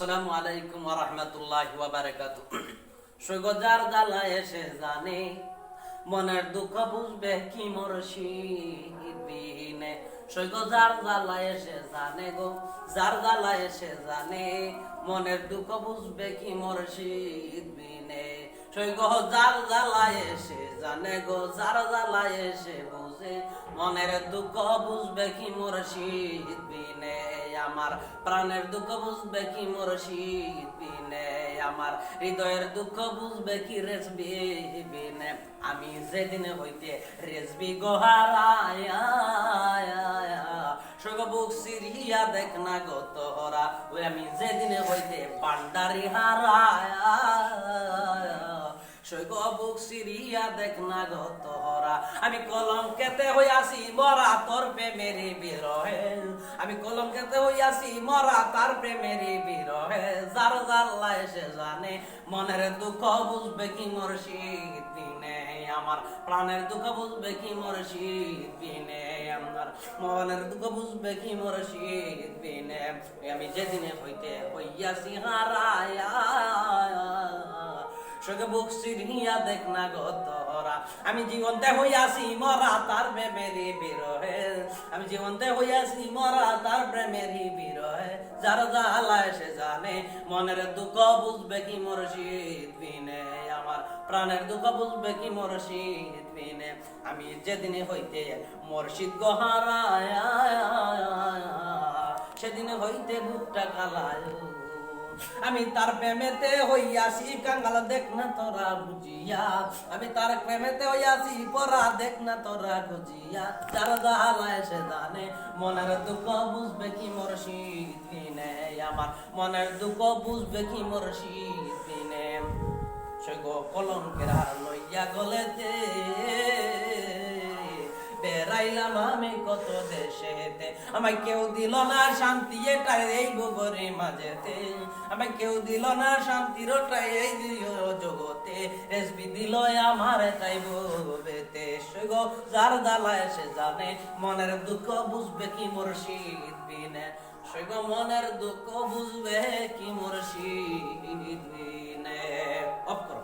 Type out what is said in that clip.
আসসালামু আলাইকুম ওয়া রাহমাতুল্লাহি ওয়া বারাকাতুহু। সৈগজার জ্বালা এসে জানে, মনের দুঃখ বুঝবে কি মুর্শিদ বিনে। সৈগজার জ্বালা এসে জানে গো, যার জ্বালা এসে জানে, মনের দুঃখ বুঝবে কি মুর্শিদ বিনে। সৈগজার জ্বালা এসে জানে গো, যার জ্বালা এসে বুঝে, মনের দুঃখ বুঝবে কি মুর্শিদ বিনে। আমার প্রাণের দুঃখ বুঝবে কি মুর্শিদ বিনে, আমার হৃদয়ের দুঃখ বুঝবে কি রেজবি বিনে। আমি যেদিন হইতে রেজবি গোহারায়া সগবুক সিরিয়া দেখ না গো তোরা, ওই আমি যেদিন হইতে বান্ডারি হারায়া সৈগবুক সিরিয়া দেখ না গো তোরা। আমি কলঙ্কেতে হইয়াছি মরা তোর প্রেমের বিরহে, আমি কলঙ্কেতে হইয়াছি মরা তার প্রেমের বিরহে। যার জ্বালা এসে জানে, মনের দুঃখ বুঝবে কি মুর্শিদ বিনে। আমার প্রাণের দুঃখ বুঝবে কি মুর্শিদ বিনে, আমার মনের দুঃখ বুঝবে কি মুর্শিদ বিনে। আমি যেদিনে হইতে হইয়াছি হারায়া সগে বুক সিরিয়া দেখ না গো তোরা। আমি জীবনতে হইয়াছি মরা তার প্রেমেরই বিরহে, আমি জীবনতে হইয়াছি মরা তার প্রেমেরই বিরহে। যার জ্বালা এসে জানে, মনের দুঃখ বুঝবে কি মুর্শিদ বিনে। আমার প্রাণের দুঃখ বুঝবে কি মুর্শিদ বিনে। আমি যেদিন হইতে মুর্শিদ গো হারায়া সেদিন হইতে বুকটা কালায়। আমি তার প্রেমেতে হইয়াছি কাঙ্গাল দেখ না তোরা বুঝিয়া, আমি তার প্রেমেতে হইয়াছি পরা দেখ না তোরা খুঁজিয়া। যার জ্বালা এসে জানে, মনের দুঃখ বুঝবে কি মুর্শিদ বিনে। আমার মনের দুঃখ বুঝবে কি মুর্শিদ বিনে। সে গো কলঙ্কের হার লইয়া গলেতে বেড়াইলাম আমি কত দেশেতে, আমায় কেউ দিল না শান্তি এটাই এই গোবরে মাঝেতে। আমায় কেউ দিল না শান্তির ওটাই এই জগতে, রেসবি দিল আমার তাই ববেতে। সেগো যার জ্বালা এসে জানে, মনের দুঃখ বুঝবে কি মুর্শিদ বিনে। সেগো মনের দুঃখ বুঝবে কি মুর্শিদ বিনে। অফ করো।